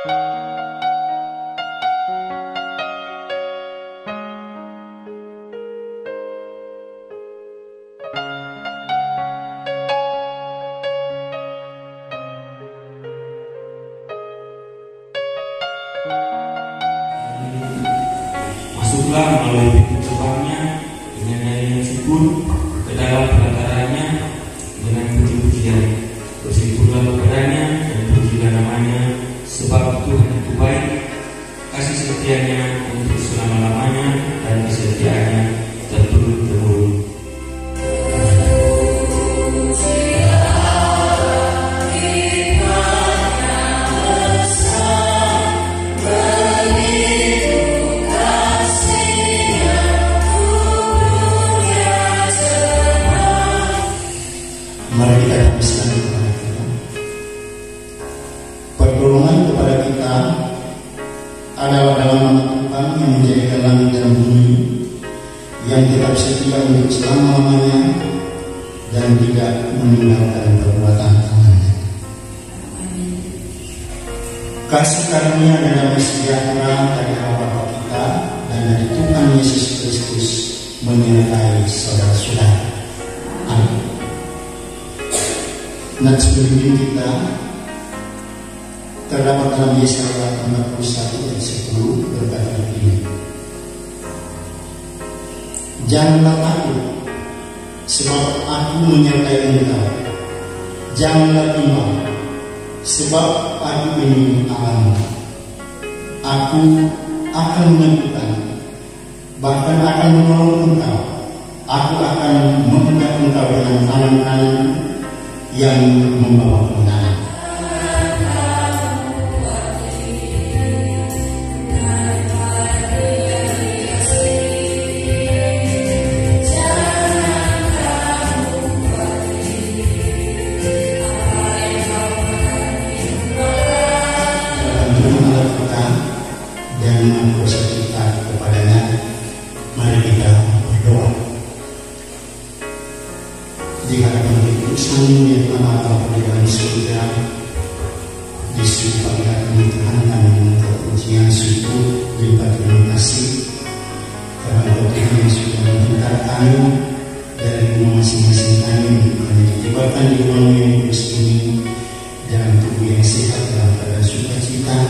Masuklah melalui pintu gerbangnya dengan nyanyian syukur, ke dalam perantaranya dengan puji-pujian. Bersyukurlah kepadanya dan pujilah namanya, sebab Tuhan itu baik, kasih setianya untuk selama-lamanya dan kesetiaannya terturun-temurun. Mari kita habiskan kepada Tuhan. Pertolongan kepada kita adalah dalam nama Tuhan yang menjadikan langit dan bumi, yang tetap setia untuk selama-lamanya dan tidak meninggalkan perbuatan tangannya. Kasih karunia dan damai sejahtera dari Allah Bapa kita dan dari Tuhan Yesus Kristus menyertai saudara-saudara. Amin. Nah, sebelum kita terdapat dalam Yesaya 41 ayat 10 berkata begini: janganlah takut, sebab aku menyertai engkau. Janganlah bimbang, sebab aku ini Allahmu. Aku akan menyembuhkan, bahkan akan menolong engkau. Aku akan memegang engkau dengan tangan kanan yang membawa kemenangan. Untuk melakukan dan memproses kita kepadanya, mari kita berdoa. Di hadapan keputusan yang telah Bapa di dalam surga, di sini kami Tuhan kami meminta pujian syukur lipat terima kasih karena Tuhan yang sudah menghantar kami dari rumah masing-masing kami ditibakan di ruang yang kudus ini dalam tubuh yang sehat dalam keadaan sukacita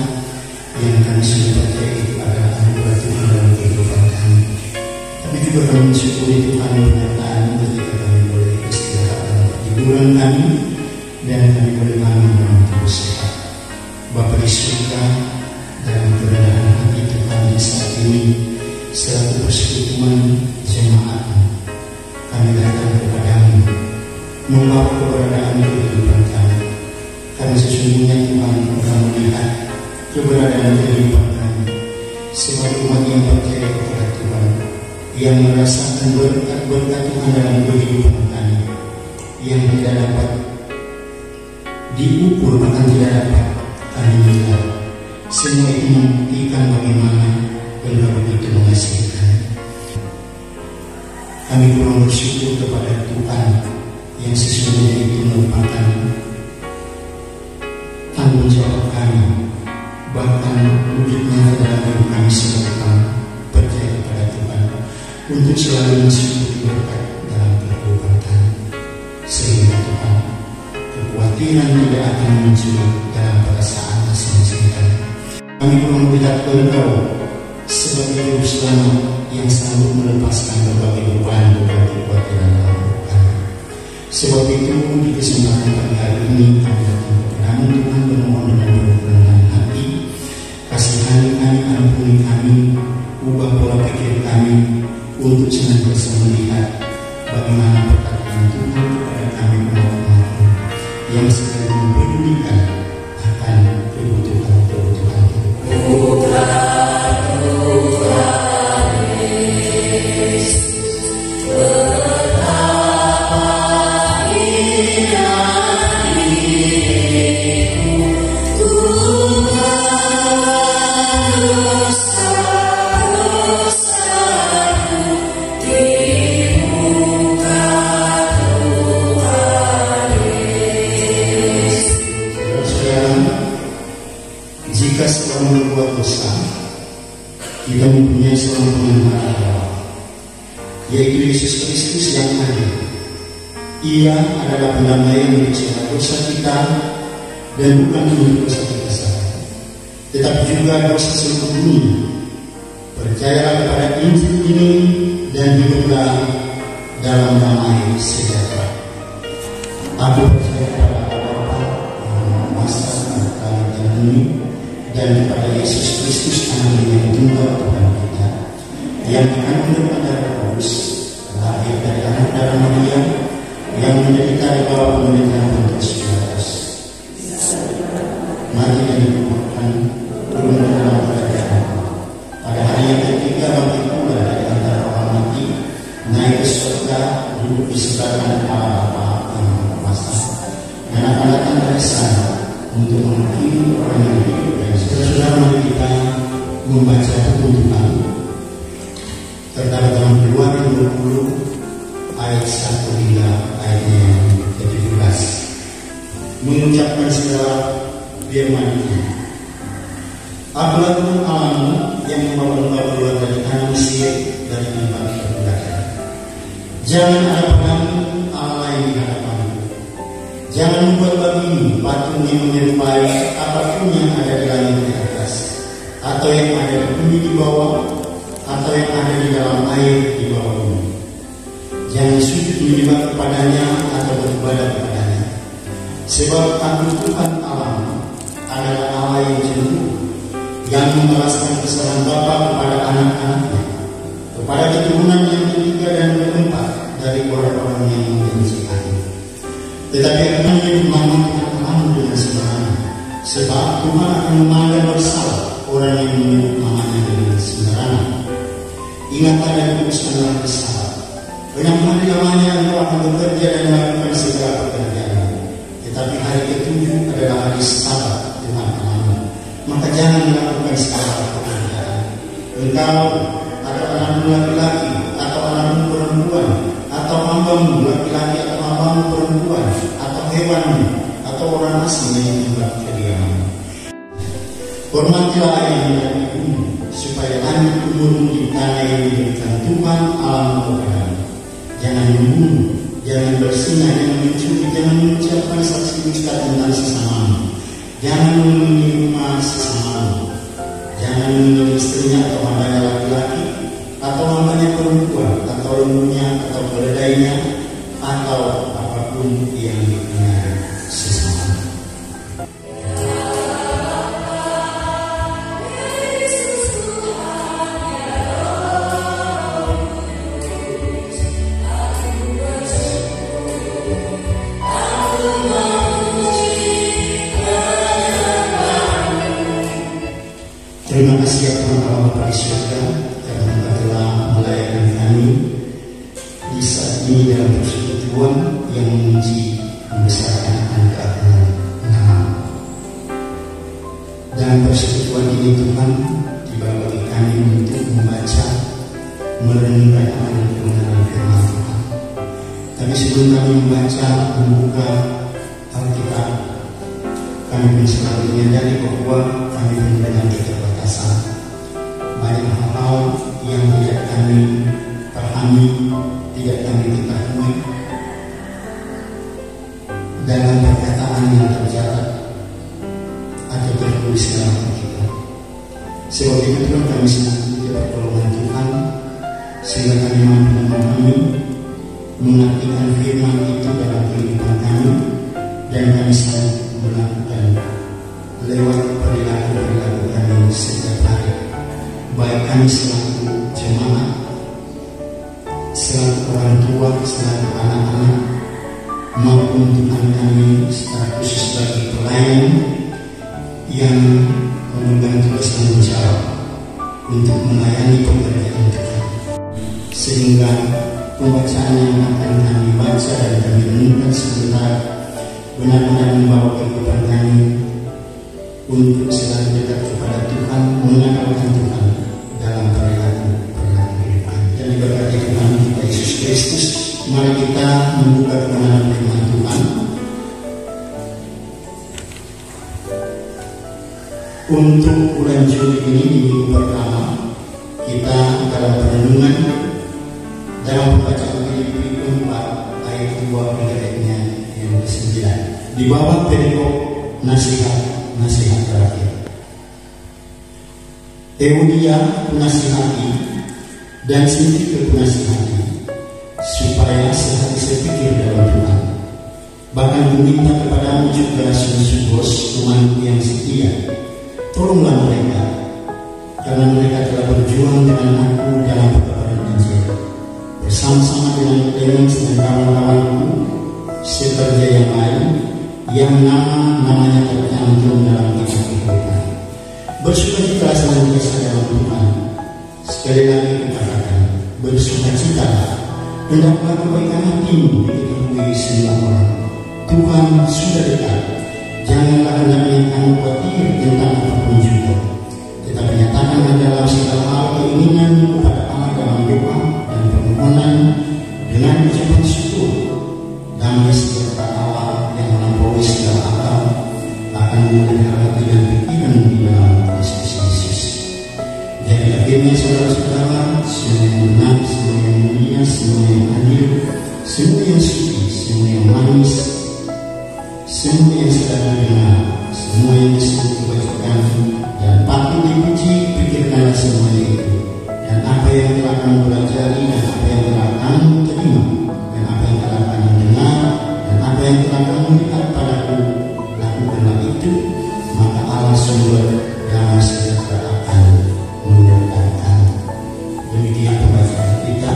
yang kami sudah percaya itu adalah anugerah Tuhan dalam kehidupan kami. Tapi juga kami mensyukuri Tuhan penyertaan ketika kami boleh hiburan kami dan kami boleh bangun dalam tubuh sehat. Bapa di surga, dalam keberadaan hati Tuhan di saat ini selaku persekutuan jemaat, kami datang kepadamu membawa keberadaan kehidupan kami, karena sesungguhnya Tuhan Engkau melihat keberadaan kehidupan kami sebagai umat yang percaya kepada Tuhan, yang merasakan berkat-berkat Tuhan dalam kehidupan kami, yang tidak dapat diukur bahkan tidak dapat kami lihat. Semua itu membuktikan bagaimana Engkau begitu mengasihi kami. Kami kurang bersyukur kepada Tuhan yang sesungguhnya itu merupakan tanggung jawab kami, bahkan wujudnya dalam hidup kami sebagai kami percaya kepada Tuhan untuk selalu mensyukuri berkat dalam kehidupan kami, sehingga Tuhan kekhawatiran tidak akan muncul dalam perasaan masing-masing kami. Kami perlu melihat Engkau sebagai juru selamat yang selalu melepaskan berbagai beban kekhawatiran dalam hidup kami. Sebab itu di kesempatan pagi hari ini kami datang kepadamu Tuhan bermohon dengan berkenan hati, kasihani kami, ampuni kami, ubah pola pikir kami untuk senantiasa melihat bagaimana perkataan Tuhan kepada kami umat-umat yang sedang mempedulikan akan kebutuhan-kebutuhan hidup. Betapa indah dirimu. jika seorang berbuat dosa, kita mempunyai seorang pengampun Allah, yaitu Yesus Kristus yang adil. Ia adalah pendamaian untuk segala dosa kita, dan bukan untuk dosa kita saja, tetapi juga dosa seluruh dunia. Percayalah kepada Injil ini dan hiduplah dalam damai sejahtera. Aku percaya kepada Bapa yang Maha Mengetahui dan Bumi, dan kepada Yesus Kristus Anak yang tunggal Tuhan kita, yang mengandung pada Roh Kudus, lahir dari anak darah Maria, yang menderita di bawah pemerintahan Pontius Pilatus, mati dan dikuburkan, turun ke dalam kerajaan. Pada hari yang ketiga bangkit pula dari antara orang mati, naik ke surga, duduk di sebelah kanan Allah Bapa yang Maha Kuasa, dan akan datang dari sana untuk menghakimi orang yang hidup dan saudara. Mari kita membaca hukum Tuhan terdapat dalam Keluaran 20 ayat 1 hingga ayatnya yang ke-17, mengucapkan segala firman itu. Akulah Tuhan Allahmu yang membawa engkau keluar dari tanah Mesir, dari tempat perbudakan. Jangan ada padamu Allah lain di hadapanmu. Jangan membuat bagimu patung yang menyerupai apapun yang ada di langit di atas, atau yang ada di bumi di bawah, atau yang ada di dalam air di bawah bumi. Jangan sujud menyembah kepadanya atau beribadah kepadanya, sebab Aku Tuhan Allahmu adalah Allah yang cemburu, yang membalaskan kesalahan bapa kepada anak-anaknya, kepada keturunan yang ketiga dan keempat dari orang-orang yang membenci Aku. Tetapi Aku menyebut nama Tuhan Allahmu dengan sembarangan, sebab Tuhan akan memandang bersalah orang yang menyebut namanya dengan sembarangan. Ingatlah dan kuduskanlah bersalah. Enam hari lamanya engkau akan bekerja dan melakukan segala pekerjaan. Tetapi hari ketujuh adalah hari Sabat Tuhan Allahmu. Maka jangan melakukan segala pekerjaan. Engkau atau anakmu laki-laki atau anakmu perempuan, atau hambamu laki-laki atau hambamu perempuan, atau hewanmu atau orang asing yang tempat kediamanmu. Hormatilah ayah dan ibumu, supaya lanjut umurmu di tanah yang diberikan Tuhan Allahmu kepadamu. Jangan membunuh, jangan berzina, jangan mencuri, jangan mengucapkan saksi dusta tentang sesamamu, jangan menghuni rumah sesamamu, jangan memilih istrinya atau hambanya laki-laki, atau hambanya perempuan, atau lembunya, atau keledainya, atau apapun yang dipunyai sesamamu. Terima kasih ya Tuhan Allah Bapa di surga, karena Engkau telah melayani kami di saat ini dalam persekutuan yang memuji membesarkan keagungan nama. Dalam persekutuan ini Tuhan tiba bagi kami untuk membaca, merenungkan akan kebenaran firman Tuhan. Tapi sebelum kami membaca, membuka Alkitab, kami pun selalu menyadari bahwa kami pun dengan keterbatasan. Banyak hal-hal yang tidak kami pahami, tidak kami ketahui dalam perkataan yang tercatat atau tertulis dalam Alkitab. Sebab itu Tuhan, kami sangat butuh pertolongan Tuhan, sehingga kami mampu memahami, mengartikan firman itu dalam kehidupan kami, dan kami sanggup melakukan lewat perilaku-perilaku kami setiap hari, baik kami selaku jemaat, selaku orang tua, selaku anak-anak, maupun Tuhan kami secara khusus bagi pelayan yang memegang tugas tanggung jawab untuk melayani pekerjaan Tuhan, sehingga pembacaan yang akan kami baca dan kami renungkan sebentar benar-benar membawa kehidupan kami untuk selalu dekat kepada Tuhan, mengandalkan Tuhan dalam perilaku kehidupan. Dan diberkati Tuhan kita Yesus Kristus. Mari kita membuka kebenaran firman Tuhan Untuk bulan Juli ini di minggu pertama kita dalam renungan dalam pembacaan Filipi 4 ayat 2 ayatnya yang ke-9 di bawah perikop nasihat terakhir. Euodia kunasihati dan Sintik kunasihati supaya sehati sepikir dalam Tuhan. Bahkan meminta kepadamu juga Sosibos temanku yang setia. Tolonglah mereka, karena mereka telah berjuang dengan aku dalam perkabaran Injil, bersama-sama dengan Clemens dan kawan-kawanku sekerja yang lain yang namanya tercantum dalam kitab kehidupan. Bersukacitalah senantiasa dalam Tuhan. Sekali lagi kukatakan, bersukacitalah. Hendaklah kebaikan hatimu diketahui semua orang. Tuhan sudah dekat. Janganlah hendaknya kamu khawatir tentang apapun juga, tetapi nyatakanlah dalam segala hal keinginanmu kepada Allah dalam doa dan permohonan dengan ucapan syukur. Damai sejahtera Allah yang melampaui segala akal akan memelihara hati dan pikiranmu di dalam Kristus Yesus. Jadi akhirnya saudara-saudara, semua yang benar, semua yang mulia, semua yang adil, semua yang suci, semua yang manis, semua yang sedang dengar, semua yang disebut kebajikan dan patut dipuji, pikirkanlah semuanya itu. Dan apa yang telah kamu pelajari, dan apa yang telah kamu terima, dan apa yang telah kamu dengar, dan apa yang telah kamu lihat padaku, lakukanlah itu, maka Allah sumber damai sejahtera akan menyertai. Demikian pembacaan kita.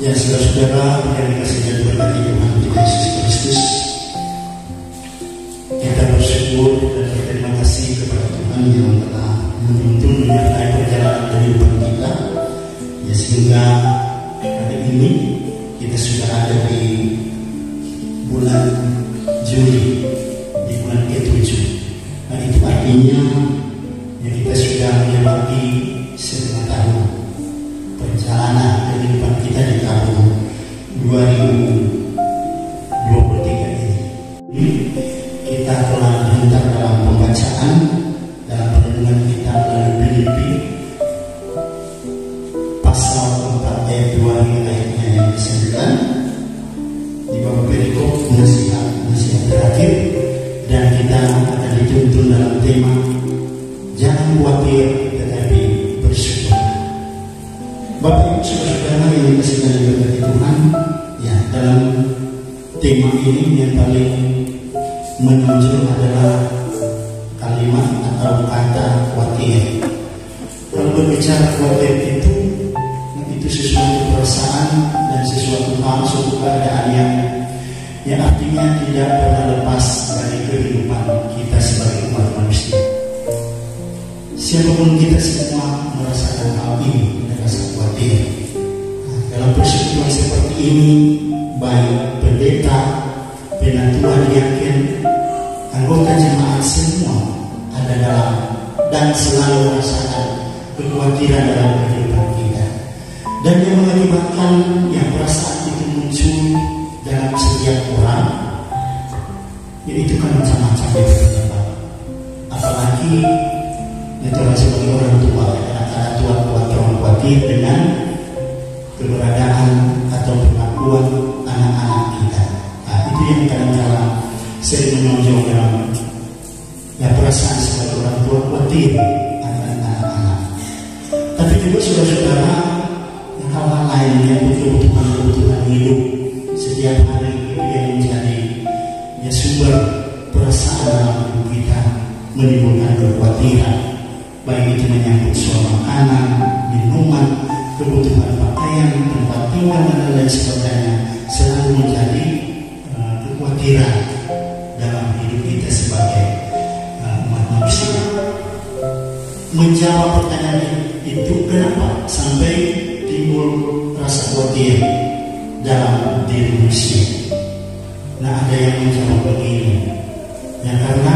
Ya saudara-saudara yang dikasihi dan diberkati Tuhan Yesus Kristus, kita bersyukur dan berterima kasih kepada Tuhan yang telah menuntun menyertai perjalanan kehidupan kita, ya sehingga hari ini kita sudah ada di bulan Juli, di bulan ke-7. Nah itu artinya ya kita sudah melewati setengah tahun perjalanan kehidupan kita di tahun 2023 ini. Kita telah dihantar dalam pembacaan dalam renungan kita melalui Filipi pasal 4 ayat 2 hingga ayatnya yang ke-9 di bawah perikop nasihat terakhir, dan kita akan dituntun dalam tema jangan khawatir tetapi bersyukur. Bapak Ibu saudara yang dikasihi dan diberkati Tuhan, ya dalam tema ini yang paling menonjol adalah kalimat atau kata khawatir. Kalau berbicara khawatir itu sesuatu perasaan dan sesuatu hal, suatu keadaan yang artinya tidak pernah lepas dari kehidupan kita sebagai umat manusia. Siapapun kita semua merasakan hal ini, merasa khawatir. Dalam peristiwa seperti ini, baik pendeta, penatua, diaken, anggota jemaat semua ada dalam dan selalu merasakan kekhawatiran dalam kehidupan kita. Dan yang mengakibatkan yang perasaan itu muncul dalam setiap orang, yaitu kan macam-macam penyebab. Apalagi itulah sebagai orang tua, kadang-kadang tua orang khawatir dengan keberadaan atau pengakuan anak-anak kita. Nah, itu yang kadang-kadang sering menonjol dalam perasaan sebagai orang tua khawatir akan anak-anak. Tapi juga saudara-saudara, hal-hal lainnya, kebutuhan hidup setiap hari itu yang menjadi sumber perasaan dalam hidup kita menimbulkan kekhawatiran, baik itu menyangkut soal makanan, minuman, kebutuhan pakaian, tempat tinggal dan lain sebagainya, selalu menjadi kekhawatiran dalam hidup kita sebagai umat manusia. Menjawab pertanyaan itu, kenapa sampai timbul rasa khawatir dalam diri manusia? Nah, ada yang menjawab begini, ya karena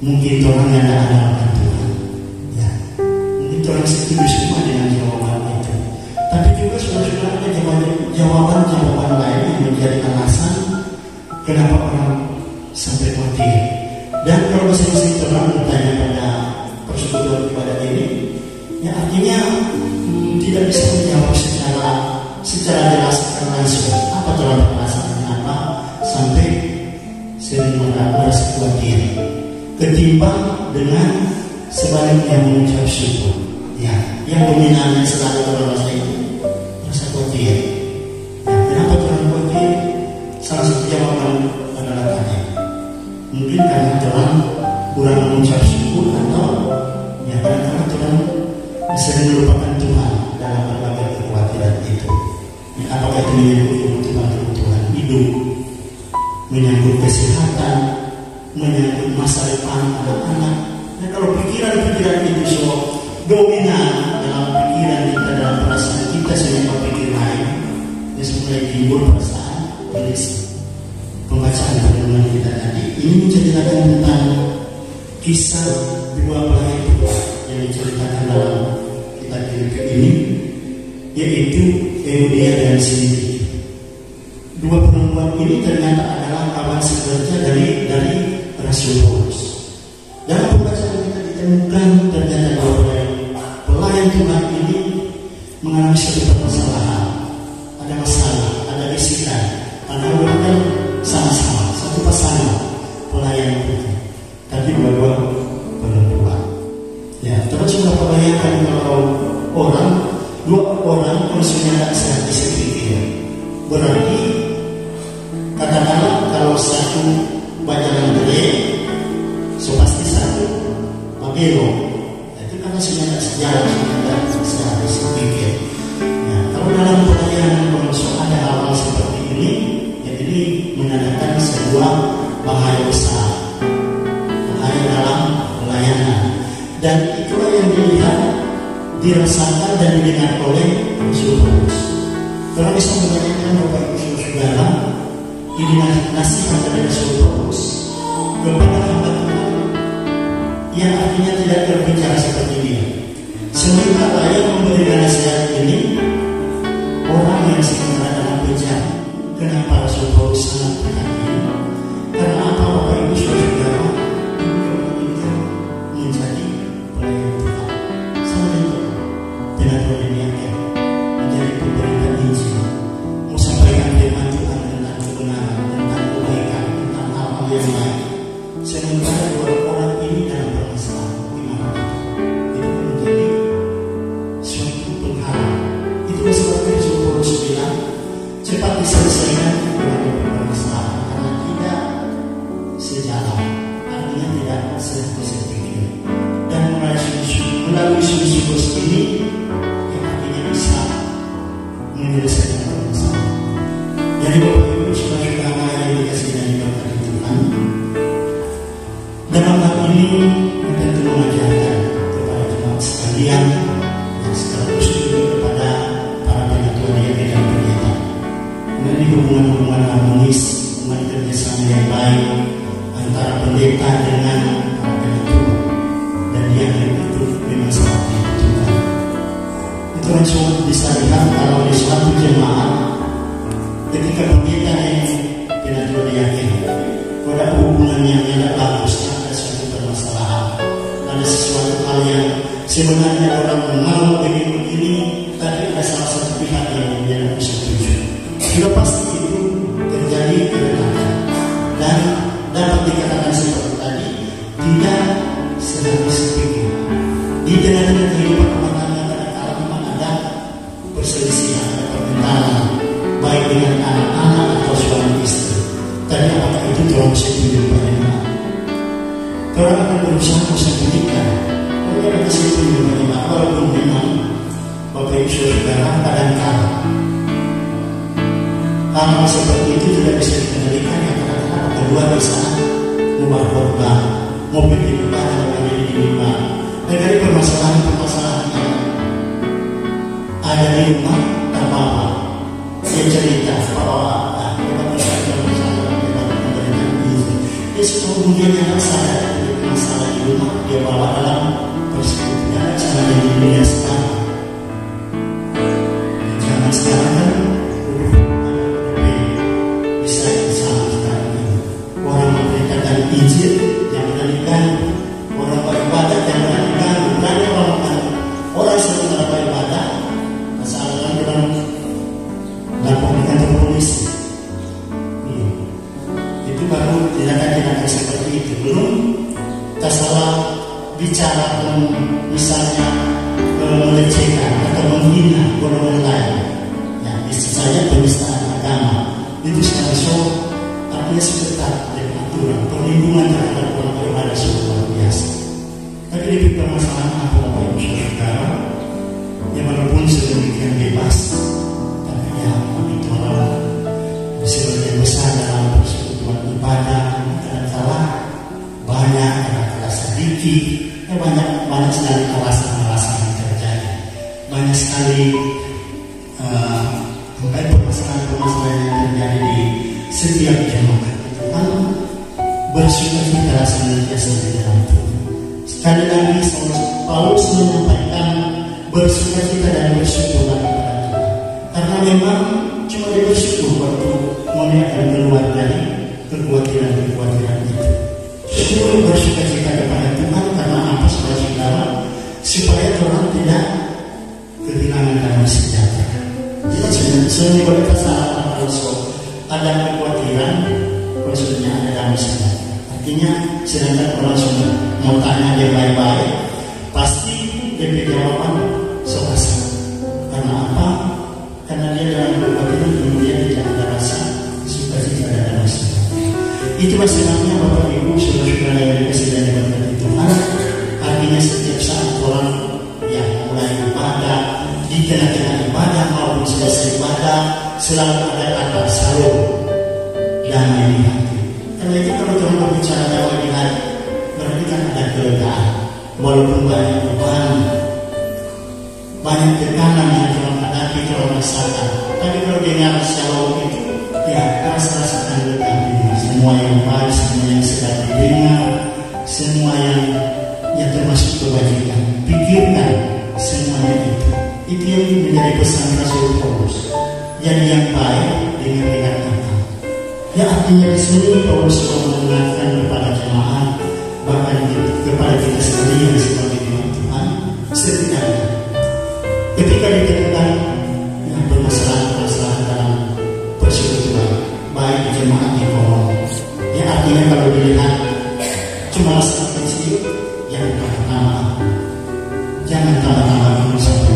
mungkin orang yang ada andalkan Tuhan, ya mungkin orang setuju semua dengan jawaban itu. Tapi juga sudah ada jawaban lain yang menjadi alasan kenapa orang sampai khawatir. Dan kalau masing-masing orang bertanya pada persekutuan ibadah ini, ya artinya tidak bisa menjawab secara jelas dan langsung apa dalam alasannya apa sampai sering merasa khawatir, ketimbang dengan sebaliknya mengucap syukur. Ya, yang dominannya selalu berasa itu rasa khawatir. Ya, kenapa orang khawatir? Salah satu jawaban adalah tadi, mungkin karena orang kurang mengucap syukur, atau ya karena orang sering melupakan Tuhan dalam berbagai kekhawatiran itu. Ya, apakah itu menyangkut kebutuhan hidup, menyangkut kesehatan, menyangkut masa depan anak-anak. Dan kalau pikiran-pikiran itu semua dominan dalam pikiran kita, dalam perasaan kita sehingga berpikir lain, ya mulai timbul perasaan gelisah. Pembacaan pertemuan kita tadi ini menceritakan tentang kisah dua pelayan Tuhan yang diceritakan dalam kitab Filipi ini, yaitu Euodia dan Sinti. Dua perempuan ini ternyata adalah kawan sekerja dari Rasul Paulus. Dalam pembacaan kita ditemukan ternyata bahwa pelayan Tuhan ini mengalami suatu permasalahan, ada masalah, ada bisikan, karena mereka sama-sama satu pasangan pelayan Tuhan, tapi dua perempuan. Ya, terus sudah bayangkan kalau dua orang maksudnya tidak bisa pikir, berarti katakanlah kalau satu bajalan gede, so pasti satu pabelo. Itu karena sebenarnya sejarah sebenarnya bisa pikir. Nah, kalau dalam pelayanan manusia ada hal seperti ini, ya ini menandakan sebuah bahaya besar, bahaya dalam pelayanan. Dan itulah yang dilihat, dirasakan dan didengar oleh Rasul Paulus. Kalau bisa menanyakan Bapak Ibu Saudara, ini nasihat dari Rasul Paulus kepada hamba Tuhan yang artinya tidak berbicara seperti dia. Sementara yang memberi nasihat ini orang yang sedang berada dalam penjara. Kenapa Rasul Paulus sangat perhatian? Karena apa Bapak Ibu Saudara? Ini menjadi pelayan Tuhan. Sampai itu penaturan ini akan menjadi pemberitaan Injil, mau sampaikan firman Tuhan tentang kebenaran, tentang kebaikan, tentang hal-hal yang lain. Sementara dua orang ini dalam permasalahan gimana itu menjadi suatu penghalang. Itu sebabnya Rasul Paulus bilang cepat diselesaikan permasalahan karena tidak sejalan, artinya tidak sepikir. Dan melalui solusi ini yang artinya bisa menyelesaikan permasalahan. Jadi Bapak Ibu saudara yang dikasihi dan diberkati Tuhan, dalam hal ini kita tentu mengajarkan kepada jemaat sekalian dan sekaligus juga kepada para penatua dan pendeta mengenai hubungan-hubungan harmonis, hubungan kerjasama yang baik antara pendeta dengan para penatua, dan yang itu memang sangat dibutuhkan. Itu langsung bisa lihat kalau di suatu jemaat ketika pendeta dan penatua diyakini pada hubungan yang tidak bagus, ada suatu permasalahan, ada sesuatu hal yang sebenarnya orang mau begini, tapi ada salah satu pihak yang tidak setuju. Sudah pasti itu terjadi keretakan, dan dapat dikatakan seperti tadi tidak sehabis pikir. Di tengah-tengah kehidupan rumah tangga kadang-kadang memang ada perselisihan, ada pertentangan, baik dengan anak-anak atau suami istri. Tadi apakah itu tolong proses hidup banyak. Orang akan berusaha menjadikan orang yang kasih hidup banyak, walaupun memang Bapak Ibu Saudara kadang-kadang hal seperti itu tidak bisa dikendalikan ya, karena kedua di saat rumah korban, mobil dibuka dan mobil dibuka. Dan dari permasalahan-permasalahan yang ada di rumah terbawa, dia cerita bahwa kemudian yang sadar masalah di rumah dia bawa dalam persekutuan cara di dunia sekarang. Jangan sekarang bisa disalahkan orang memberikan izin yang berani, orang beribadah yang berani melakukan orang sedang beribadah masalah dengan laporan ke polisi. Itu baru tindakan-tindakan seperti itu. Belum salah bicara misalnya melecehkan atau menghina golongan lain, ya bisa saja penistaan agama itu seharusnya artinya seketat dengan aturan perlindungan terhadap orang beribadah luar biasa. Tapi lebih permasalahan apa Bapak Ibu Saudara, yang walaupun sedemikian bebas, tapi ya itu orang sebagian besar dalam persekutuan ibadah kadang-kala banyak sedikit, banyak sekali alasan-alasan yang terjadi, banyak sekali permasalahan yang terjadi di setiap jemaat itu kan bersukacita senantiasa di dalam Tuhan. Sekali lagi Paulus menyampaikan bersukacita dan bersyukurlah kepada Tuhan, karena memang cuma dia bersyukur waktu melihat dan keluar dari kekhawatiran itu. Syukur bersukacita kepada Tuhan karena apa saudara-saudara? Supaya orang tidak kehilangan damai sejahtera. Kita sering berkata kalau ada kekhawatiran, maksudnya ada damai sejahtera. Artinya sedangkan orang sudah mau tanya dia baik-baik, pasti dia jawaban sama-sama. Karena apa? Karena dia dalam kekhawatiran kemudian tidak ada rasa sukacita dan damai sejahtera. Itu masalahnya Bapak Ibu Saudara-saudara yang dikasihi dan diberkati Tuhan. Artinya setiap saat orang yang mulai ibadah, di tengah-tengah ibadah maupun selesai ibadah, selalu ada kata shalom, damai di hati. Karena itu kalau Tuhan berbicara damai di hati, berarti kan ada kelegaan. Walaupun banyak beban, banyak tekanan yang Tuhan hadapi, Tuhan rasakan. Tapi kalau dengar shalom itu, ya rasakan lega. Semua yang baik, semua yang sedang didengar, semua yang termasuk kebajikan, pikirkan semuanya itu. Itu yang menjadi pesan Rasul Paulus. Jadi yang baik dengan kita. Ya artinya di sini Paulus mengingatkan kepada jemaat, bahkan kepada kita sekalian sebagai Tuhan, setidaknya ketika ditemukan yang bermasalah-masalah dalam persekutuan, baik jemaat di kolom. Ya artinya kalau dilihat cuma masalah kecil, jangan tambah-tambah dulu sampai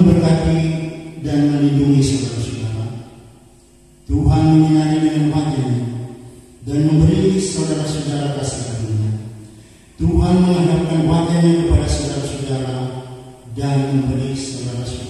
memberkati dan melindungi saudara-saudara. Tuhan menyinari dengan wajah-Nya dan memberi saudara-saudara kasih karunia. Tuhan menghadapkan wajah-Nya kepada saudara-saudara dan memberi saudara-saudara